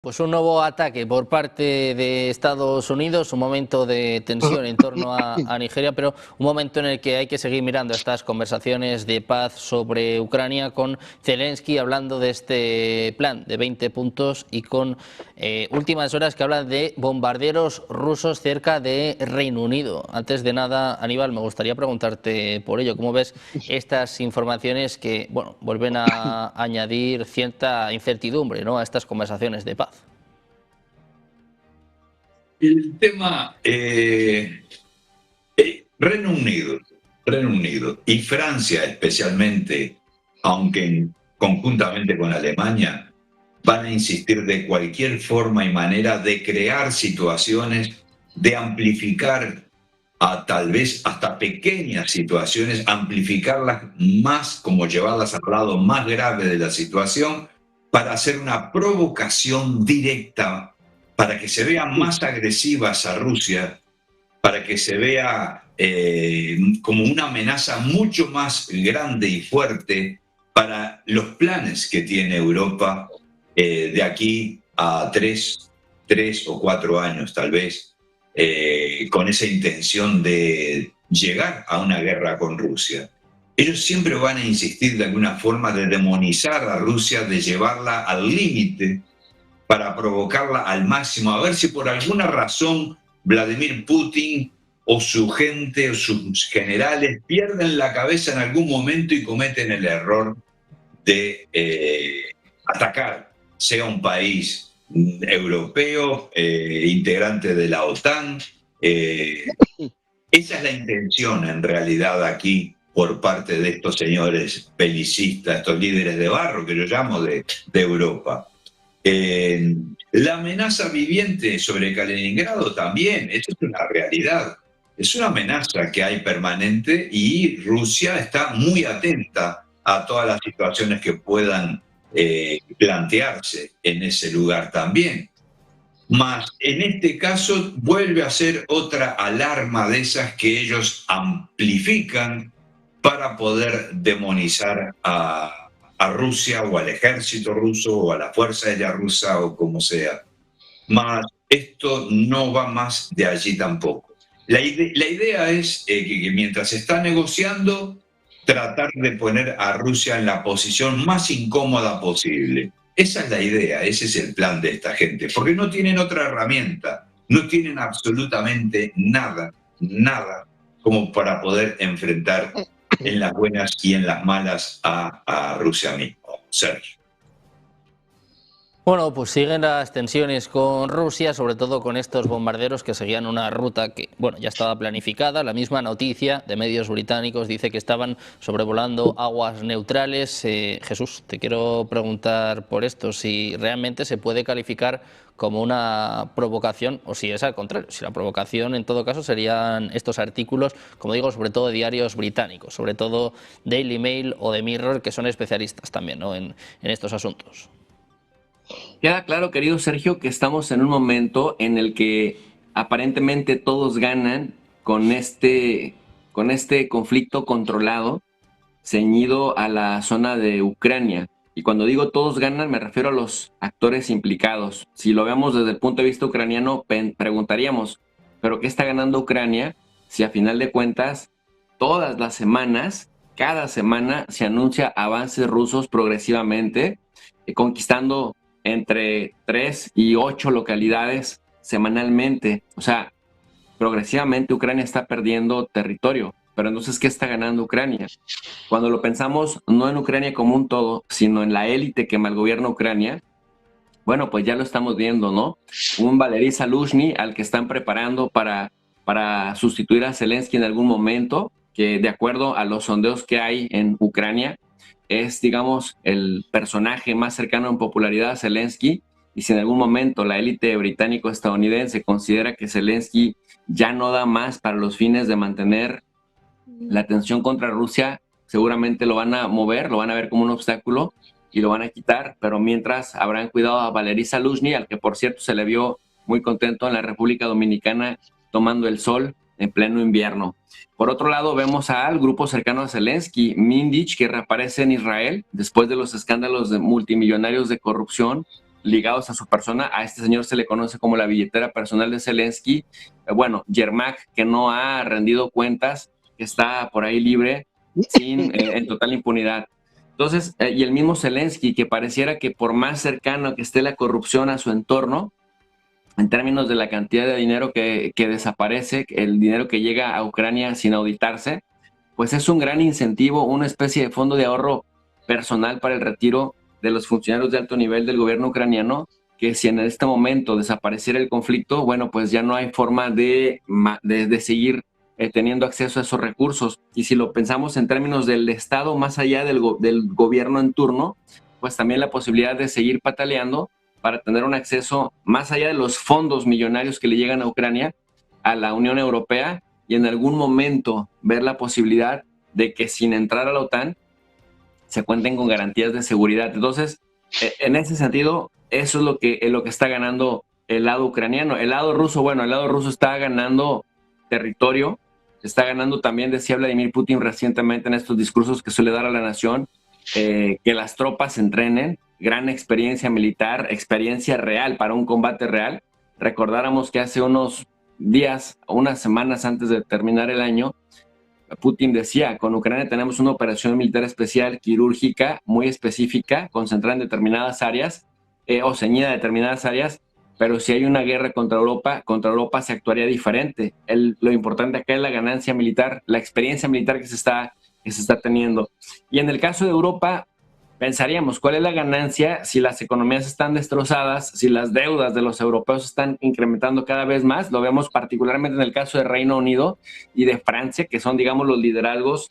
Pues un nuevo ataque por parte de Estados Unidos, un momento de tensión en torno a Nigeria, pero un momento en el que hay que seguir mirando estas conversaciones de paz sobre Ucrania, con Zelensky hablando de este plan de 20 puntos y con últimas horas que hablan de bombarderos rusos cerca de Reino Unido. Antes de nada, Aníbal, me gustaría preguntarte por ello. ¿Cómo ves estas informaciones que, bueno, vuelven a añadir cierta incertidumbre, ¿no?, a estas conversaciones de paz? El tema Reino Unido y Francia especialmente, aunque conjuntamente con Alemania, van a insistir de cualquier forma y manera de crear situaciones, de amplificar a tal vez hasta pequeñas situaciones, amplificarlas más, como llevarlas al lado más grave de la situación, para hacer una provocación directa, para que se vean más agresivas a Rusia, para que se vea como una amenaza mucho más grande y fuerte para los planes que tiene Europa de aquí a tres o 4 años tal vez, con esa intención de llegar a una guerra con Rusia. Ellos siempre van a insistir de alguna forma de demonizar a Rusia, de llevarla al límite para provocarla al máximo, a ver si por alguna razón Vladimir Putin o su gente o sus generales pierden la cabeza en algún momento y cometen el error de atacar, sea un país europeo, integrante de la OTAN. Esa es la intención en realidad aquí por parte de estos señores belicistas, estos líderes de barro que yo llamo de Europa. La amenaza viviente sobre Kaliningrado también, eso es una realidad. Es una amenaza que hay permanente y Rusia está muy atenta a todas las situaciones que puedan plantearse en ese lugar también. Mas en este caso vuelve a ser otra alarma de esas que ellos amplifican para poder demonizar a Rusia o al ejército ruso o a la Fuerza Aérea Rusa o como sea. Mas esto no va más de allí tampoco. La idea es que mientras se está negociando, tratar de poner a Rusia en la posición más incómoda posible. Esa es la idea, ese es el plan de esta gente, porque no tienen otra herramienta, no tienen absolutamente nada, nada como para poder enfrentar en las buenas y en las malas a Rusia mismo, Sergio. Bueno, pues siguen las tensiones con Rusia, sobre todo con estos bombarderos que seguían una ruta que, bueno, ya estaba planificada. La misma noticia de medios británicos dice que estaban sobrevolando aguas neutrales. Jesús, te quiero preguntar por esto, si realmente se puede calificar como una provocación o si es al contrario, si la provocación en todo caso serían estos artículos, como digo, sobre todo de diarios británicos, sobre todo Daily Mail o The Mirror, que son especialistas también, ¿no?, en estos asuntos. Queda claro, querido Sergio, que estamos en un momento en el que aparentemente todos ganan con este conflicto controlado, ceñido a la zona de Ucrania. Y cuando digo todos ganan, me refiero a los actores implicados. Si lo vemos desde el punto de vista ucraniano, preguntaríamos, ¿pero qué está ganando Ucrania si a final de cuentas todas las semanas, cada semana se anuncia avances rusos progresivamente, conquistando entre 3 y 8 localidades semanalmente? O sea, progresivamente Ucrania está perdiendo territorio. Pero entonces, ¿qué está ganando Ucrania? Cuando lo pensamos no en Ucrania como un todo, sino en la élite que malgobierna Ucrania, bueno, pues ya lo estamos viendo, ¿no? Un Valery Zaluzhny al que están preparando para sustituir a Zelensky en algún momento, que de acuerdo a los sondeos que hay en Ucrania, es, digamos, el personaje más cercano en popularidad a Zelensky. Y si en algún momento la élite británico-estadounidense considera que Zelensky ya no da más para los fines de mantener la tensión contra Rusia, seguramente lo van a mover, lo van a ver como un obstáculo y lo van a quitar, pero mientras habrán cuidado a Valery Zaluzhny, al que por cierto se le vio muy contento en la República Dominicana tomando el sol en pleno invierno. Por otro lado, vemos al grupo cercano a Zelensky, Mindich, que reaparece en Israel después de los escándalos de multimillonarios de corrupción ligados a su persona. A este señor se le conoce como la billetera personal de Zelensky. Bueno, Yermak, que no ha rendido cuentas, que está por ahí libre, en total impunidad. Entonces, y el mismo Zelensky, que pareciera que por más cercano que esté la corrupción a su entorno, en términos de la cantidad de dinero que desaparece, el dinero que llega a Ucrania sin auditarse, pues es un gran incentivo, una especie de fondo de ahorro personal para el retiro de los funcionarios de alto nivel del gobierno ucraniano, que si en este momento desapareciera el conflicto, bueno, pues ya no hay forma de seguir teniendo acceso a esos recursos. Y si lo pensamos en términos del Estado, más allá del gobierno en turno, pues también la posibilidad de seguir pataleando para tener un acceso más allá de los fondos millonarios que le llegan a Ucrania, a la Unión Europea, y en algún momento ver la posibilidad de que sin entrar a la OTAN se cuenten con garantías de seguridad. Entonces, en ese sentido, eso es lo que está ganando el lado ucraniano. El lado ruso, bueno, el lado ruso está ganando territorio, está ganando también, decía Vladimir Putin recientemente en estos discursos que suele dar a la nación, que las tropas se entrenen, gran experiencia militar, experiencia real para un combate real. Recordáramos que hace unos días, unas semanas antes de terminar el año, Putin decía, con Ucrania tenemos una operación militar especial, quirúrgica, muy específica, concentrada en determinadas áreas, o ceñida a determinadas áreas, pero si hay una guerra contra Europa se actuaría diferente. Lo importante acá es la ganancia militar, la experiencia militar que se está teniendo. Y en el caso de Europa, pensaríamos, ¿cuál es la ganancia si las economías están destrozadas, si las deudas de los europeos están incrementando cada vez más? Lo vemos particularmente en el caso de Reino Unido y de Francia, que son, digamos, los liderazgos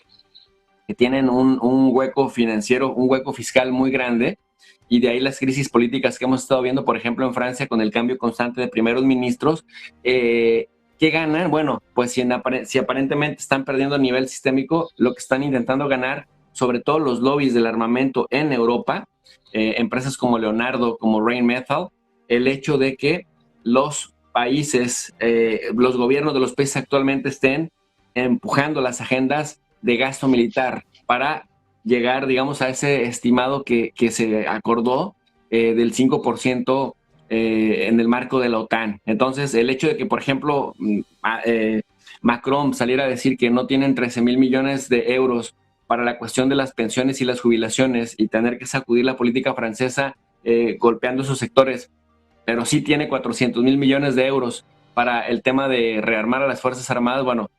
que tienen un hueco financiero, un hueco fiscal muy grande, y de ahí las crisis políticas que hemos estado viendo, por ejemplo, en Francia, con el cambio constante de primeros ministros. ¿Qué ganan? Bueno, pues si aparentemente están perdiendo a nivel sistémico, lo que están intentando ganar, sobre todo los lobbies del armamento en Europa, empresas como Leonardo, como Rheinmetall, el hecho de que los países, los gobiernos de los países actualmente estén empujando las agendas de gasto militar para llegar, digamos, a ese estimado que se acordó del 5% en el marco de la OTAN. Entonces, el hecho de que, por ejemplo, Macron saliera a decir que no tienen 13,000 millones de euros para la cuestión de las pensiones y las jubilaciones y tener que sacudir la política francesa golpeando esos sectores, pero sí tiene 400,000 millones de euros para el tema de rearmar a las Fuerzas Armadas, bueno,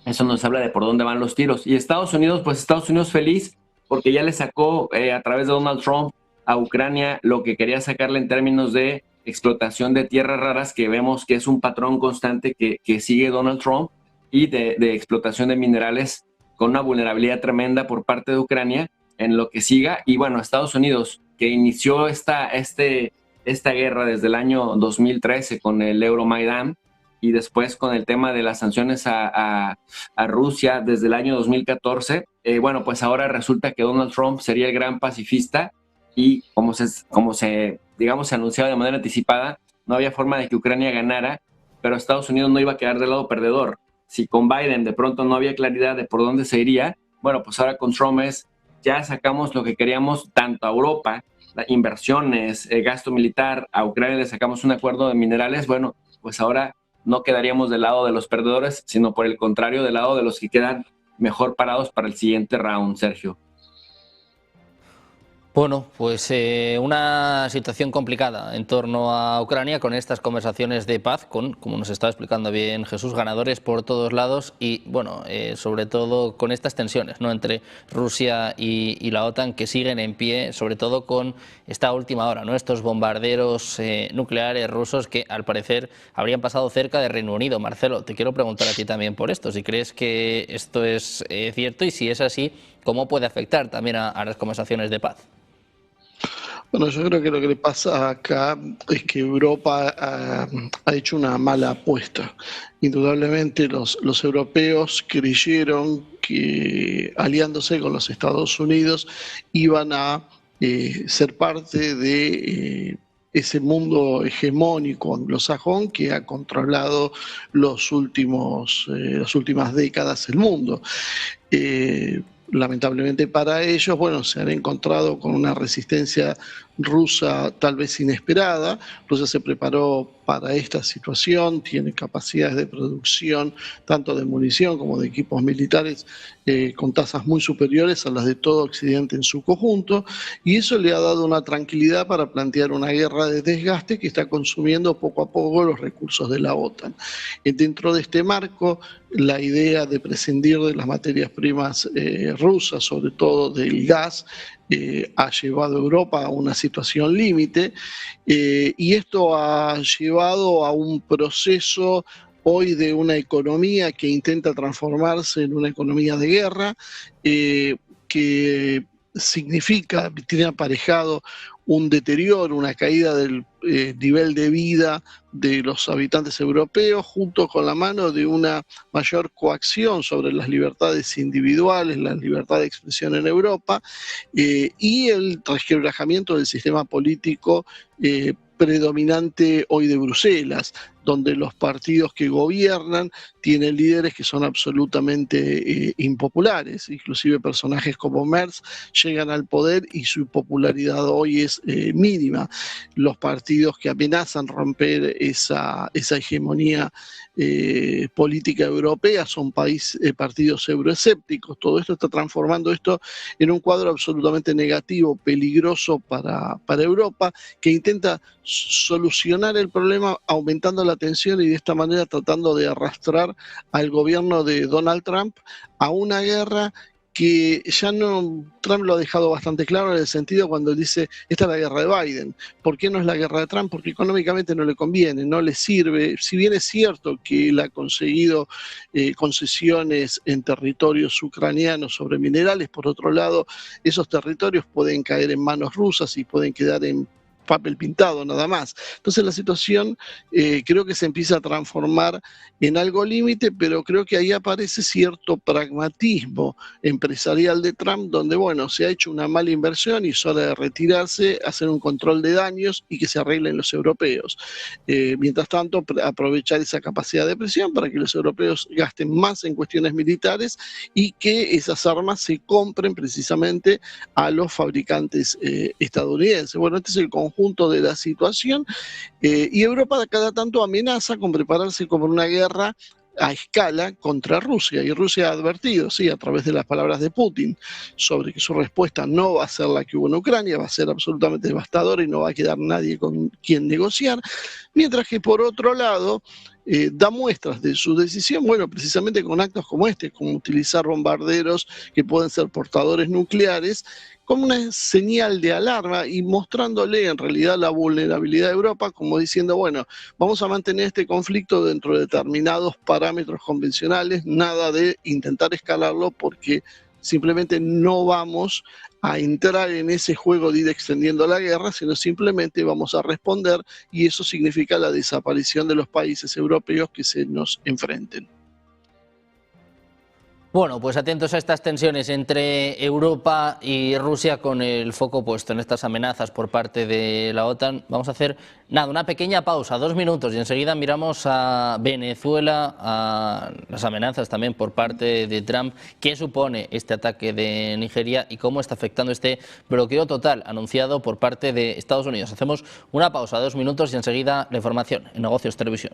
eso nos habla de por dónde van los tiros. Y Estados Unidos, pues Estados Unidos feliz porque ya le sacó a través de Donald Trump a Ucrania lo que quería sacarle en términos de explotación de tierras raras, que vemos que es un patrón constante que sigue Donald Trump, y de explotación de minerales con una vulnerabilidad tremenda por parte de Ucrania en lo que siga. Y bueno, Estados Unidos, que inició esta guerra desde el año 2013 con el Euromaidán, y después con el tema de las sanciones a Rusia desde el año 2014, bueno, pues ahora resulta que Donald Trump sería el gran pacifista, y como se digamos, se anunciaba de manera anticipada, no había forma de que Ucrania ganara, pero Estados Unidos no iba a quedar del lado perdedor. Si con Biden de pronto no había claridad de por dónde se iría, bueno, pues ahora con Trump ya sacamos lo que queríamos tanto a Europa, inversiones, gasto militar, a Ucrania le sacamos un acuerdo de minerales, bueno, pues ahora no quedaríamos del lado de los perdedores, sino por el contrario, del lado de los que quedan mejor parados para el siguiente round, Sergio. Bueno, pues una situación complicada en torno a Ucrania, con estas conversaciones de paz, como nos está explicando bien Jesús, ganadores por todos lados, y bueno, sobre todo con estas tensiones, ¿no?, entre Rusia y la OTAN, que siguen en pie, sobre todo con esta última hora, ¿no?, estos bombarderos nucleares rusos que al parecer habrían pasado cerca de Reino Unido. Marcelo, te quiero preguntar a ti también por esto, si crees que esto es cierto, y si es así, ¿cómo puede afectar también a las conversaciones de paz? Bueno, yo creo que lo que le pasa acá es que Europa ha hecho una mala apuesta. Indudablemente los europeos creyeron que aliándose con los Estados Unidos iban a ser parte de ese mundo hegemónico anglosajón que ha controlado las últimas décadas el mundo. Lamentablemente para ellos, bueno, se han encontrado con una resistencia rusa tal vez inesperada. Rusia se preparó para esta situación, tiene capacidades de producción tanto de munición como de equipos militares con tasas muy superiores a las de todo Occidente en su conjunto, y eso le ha dado una tranquilidad para plantear una guerra de desgaste que está consumiendo poco a poco los recursos de la OTAN. Dentro de este marco, la idea de prescindir de las materias primas rusas, sobre todo del gas, ha llevado a Europa a una situación límite, y esto ha llevado a un proceso hoy de una economía que intenta transformarse en una economía de guerra, que significa, tiene aparejado un deterioro, una caída del nivel de vida de los habitantes europeos, junto con la mano de una mayor coacción sobre las libertades individuales, la libertad de expresión en Europa, y el resquebrajamiento del sistema político predominante hoy de Bruselas, donde los partidos que gobiernan tienen líderes que son absolutamente impopulares. Inclusive personajes como Merz llegan al poder y su popularidad hoy es mínima. Los partidos que amenazan romper esa hegemonía política europea son partidos euroescépticos. Todo esto está transformando esto en un cuadro absolutamente negativo, peligroso para Europa, que intenta solucionar el problema aumentando la tensión y de esta manera tratando de arrastrar al gobierno de Donald Trump a una guerra que ya no, Trump lo ha dejado bastante claro en el sentido cuando dice, esta es la guerra de Biden. ¿Por qué no es la guerra de Trump? Porque económicamente no le conviene, no le sirve. Si bien es cierto que él ha conseguido concesiones en territorios ucranianos sobre minerales, por otro lado, esos territorios pueden caer en manos rusas y pueden quedar en papel pintado nada más. Entonces la situación creo que se empieza a transformar en algo límite, pero creo que ahí aparece cierto pragmatismo empresarial de Trump, donde bueno, se ha hecho una mala inversión y es hora de retirarse, hacer un control de daños y que se arreglen los europeos. Mientras tanto, aprovechar esa capacidad de presión para que los europeos gasten más en cuestiones militares y que esas armas se compren precisamente a los fabricantes estadounidenses. Bueno, este es el conjunto de la situación, y Europa cada tanto amenaza con prepararse como una guerra a escala contra Rusia, y Rusia ha advertido, sí, a través de las palabras de Putin, sobre que su respuesta no va a ser la que hubo en Ucrania, va a ser absolutamente devastadora y no va a quedar nadie con quien negociar, mientras que por otro lado da muestras de su decisión, bueno, precisamente con actos como este, como utilizar bombarderos que pueden ser portadores nucleares, como una señal de alarma y mostrándole en realidad la vulnerabilidad de Europa, como diciendo, bueno, vamos a mantener este conflicto dentro de determinados parámetros convencionales, nada de intentar escalarlo porque simplemente no vamos a entrar en ese juego de ir extendiendo la guerra, sino simplemente vamos a responder, y eso significa la desaparición de los países europeos que se nos enfrenten. Bueno, pues atentos a estas tensiones entre Europa y Rusia con el foco puesto en estas amenazas por parte de la OTAN. Vamos a hacer una pequeña pausa, 2 minutos, y enseguida miramos a Venezuela, a las amenazas también por parte de Trump. ¿Qué supone este ataque de Nigeria y cómo está afectando este bloqueo total anunciado por parte de Estados Unidos? Hacemos una pausa, 2 minutos, y enseguida la información en Negocios Televisión.